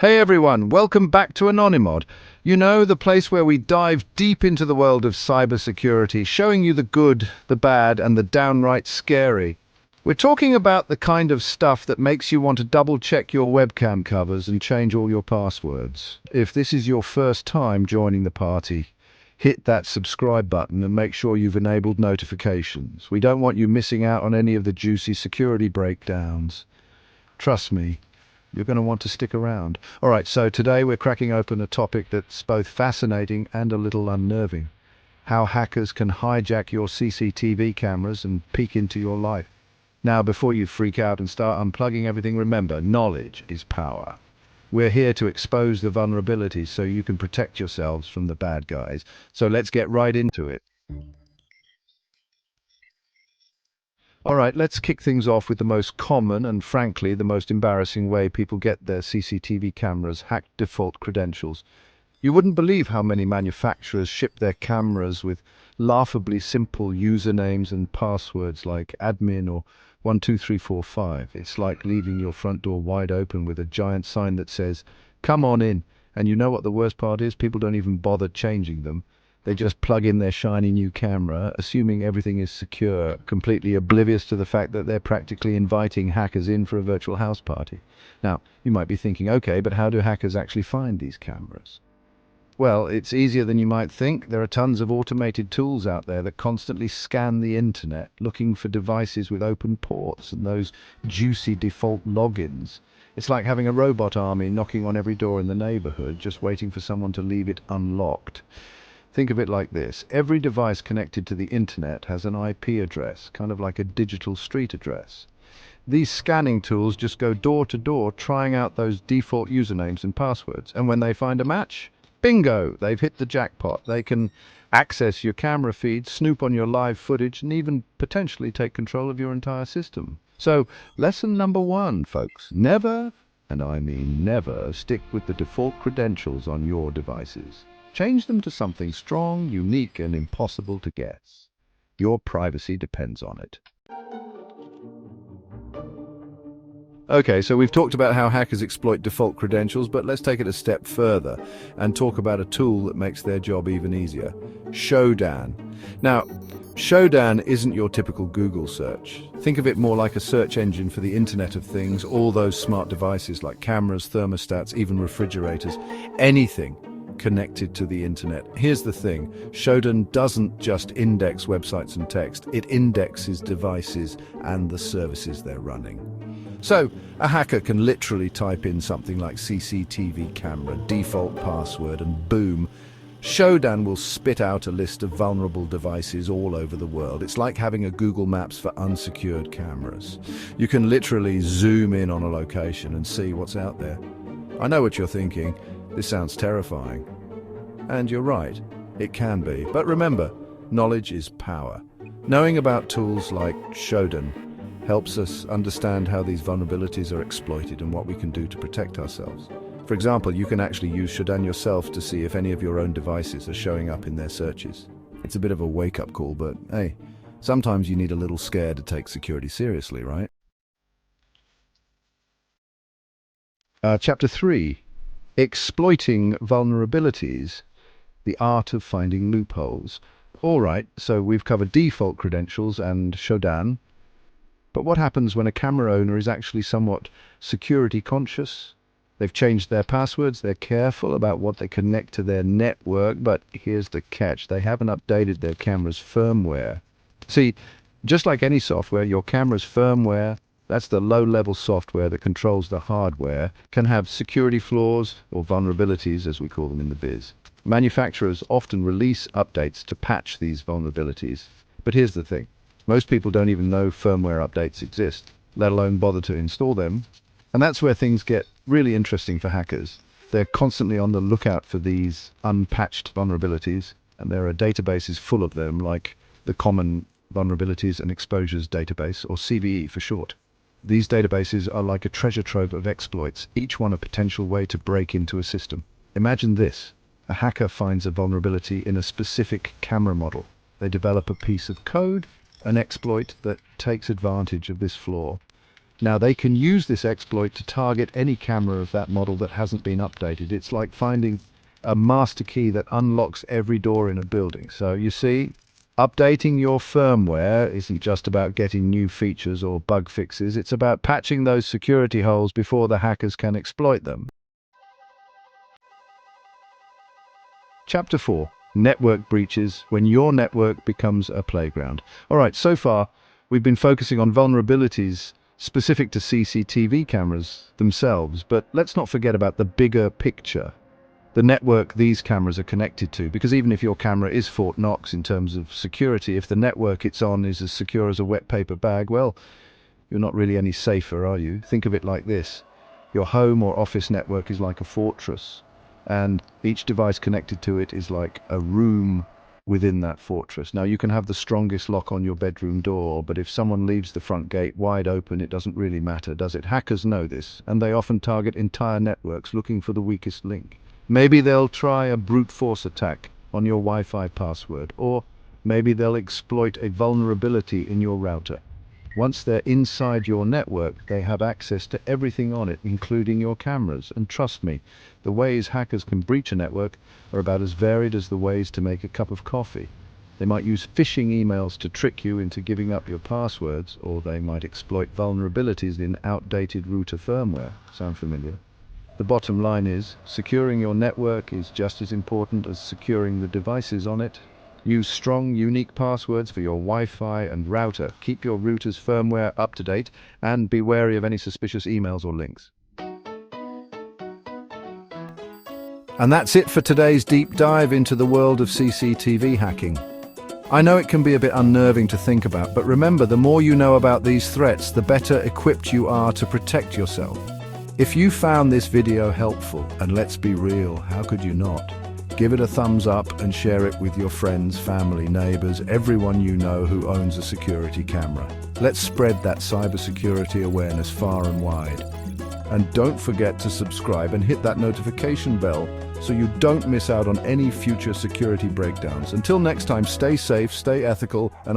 Hey everyone, welcome back to Anonymod. You know, the place where we dive deep into the world of cybersecurity, showing you the good, the bad, and the downright scary. We're talking about the kind of stuff that makes you want to double-check your webcam covers and change all your passwords. If this is your first time joining the party, hit that subscribe button and make sure you've enabled notifications. We don't want you missing out on any of the juicy security breakdowns. Trust me, you're going to want to stick around. All right, so today we're cracking open a topic that's both fascinating and a little unnerving. How hackers can hijack your CCTV cameras and peek into your life. Now, before you freak out and start unplugging everything, remember, knowledge is power. We're here to expose the vulnerabilities so you can protect yourselves from the bad guys. So let's get right into it. All right, let's kick things off with the most common and, frankly, the most embarrassing way people get their CCTV cameras: hacked default credentials. You wouldn't believe how many manufacturers ship their cameras with laughably simple usernames and passwords like admin or 12345. It's like leaving your front door wide open with a giant sign that says, "Come on in." And you know what the worst part is? People don't even bother changing them. They just plug in their shiny new camera, assuming everything is secure, completely oblivious to the fact that they're practically inviting hackers in for a virtual house party. Now, you might be thinking, okay, but how do hackers actually find these cameras? Well, it's easier than you might think. There are tons of automated tools out there that constantly scan the internet, looking for devices with open ports and those juicy default logins. It's like having a robot army knocking on every door in the neighborhood, just waiting for someone to leave it unlocked. Think of it like this. Every device connected to the internet has an IP address, kind of like a digital street address. These scanning tools just go door to door, trying out those default usernames and passwords. And when they find a match, bingo, they've hit the jackpot. They can access your camera feed, snoop on your live footage, and even potentially take control of your entire system. So, lesson number one, folks, never, and I mean never, stick with the default credentials on your devices. Change them to something strong, unique, and impossible to guess. Your privacy depends on it. Okay, so we've talked about how hackers exploit default credentials, but let's take it a step further and talk about a tool that makes their job even easier: Shodan. Now, Shodan isn't your typical Google search. Think of it more like a search engine for the Internet of Things, all those smart devices like cameras, thermostats, even refrigerators, anything connected to the internet. Here's the thing: Shodan doesn't just index websites and text, it indexes devices and the services they're running. So, a hacker can literally type in something like CCTV camera, default password, and boom, Shodan will spit out a list of vulnerable devices all over the world. It's like having a Google Maps for unsecured cameras. You can literally zoom in on a location and see what's out there. I know what you're thinking. This sounds terrifying. And you're right, it can be. But remember, knowledge is power. Knowing about tools like Shodan helps us understand how these vulnerabilities are exploited and what we can do to protect ourselves. For example, you can actually use Shodan yourself to see if any of your own devices are showing up in their searches. It's a bit of a wake-up call, but hey, sometimes you need a little scare to take security seriously, right? Chapter 3. Exploiting vulnerabilities, the art of finding loopholes. All right, so we've covered default credentials and Shodan. But what happens when a camera owner is actually somewhat security conscious? They've changed their passwords, they're careful about what they connect to their network, but here's the catch: they haven't updated their camera's firmware. See, just like any software, your camera's firmware, that's the low-level software that controls the hardware, can have security flaws, or vulnerabilities as we call them in the biz. Manufacturers often release updates to patch these vulnerabilities. But here's the thing: most people don't even know firmware updates exist, let alone bother to install them. And that's where things get really interesting for hackers. They're constantly on the lookout for these unpatched vulnerabilities, and there are databases full of them, like the Common Vulnerabilities and Exposures Database, or CVE for short. These databases are like a treasure trove of exploits, each one a potential way to break into a system. Imagine this: a hacker finds a vulnerability in a specific camera model. They develop a piece of code, an exploit that takes advantage of this flaw. Now, they can use this exploit to target any camera of that model that hasn't been updated. It's like finding a master key that unlocks every door in a building. So you see, updating your firmware isn't just about getting new features or bug fixes. It's about patching those security holes before the hackers can exploit them. Chapter 4. Network breaches, when your network becomes a playground. All right, so far we've been focusing on vulnerabilities specific to CCTV cameras themselves, but let's not forget about the bigger picture. The network these cameras are connected to, because even if your camera is Fort Knox in terms of security, if the network it's on is as secure as a wet paper bag, well, you're not really any safer, are you? Think of it like this. Your home or office network is like a fortress, and each device connected to it is like a room within that fortress. Now, you can have the strongest lock on your bedroom door, but if someone leaves the front gate wide open, it doesn't really matter, does it? Hackers know this, and they often target entire networks looking for the weakest link. Maybe they'll try a brute force attack on your Wi-Fi password, or maybe they'll exploit a vulnerability in your router. Once they're inside your network, they have access to everything on it, including your cameras. And trust me, the ways hackers can breach a network are about as varied as the ways to make a cup of coffee. They might use phishing emails to trick you into giving up your passwords, or they might exploit vulnerabilities in outdated router firmware. Sound familiar? The bottom line is, securing your network is just as important as securing the devices on it. Use strong, unique passwords for your Wi-Fi and router. Keep your router's firmware up to date, and be wary of any suspicious emails or links. And that's it for today's deep dive into the world of CCTV hacking. I know it can be a bit unnerving to think about, but remember, the more you know about these threats, the better equipped you are to protect yourself. If you found this video helpful, and let's be real, how could you not? Give it a thumbs up and share it with your friends, family, neighbors, everyone you know who owns a security camera. Let's spread that cybersecurity awareness far and wide. And don't forget to subscribe and hit that notification bell so you don't miss out on any future security breakdowns. Until next time, stay safe, stay ethical, and I'll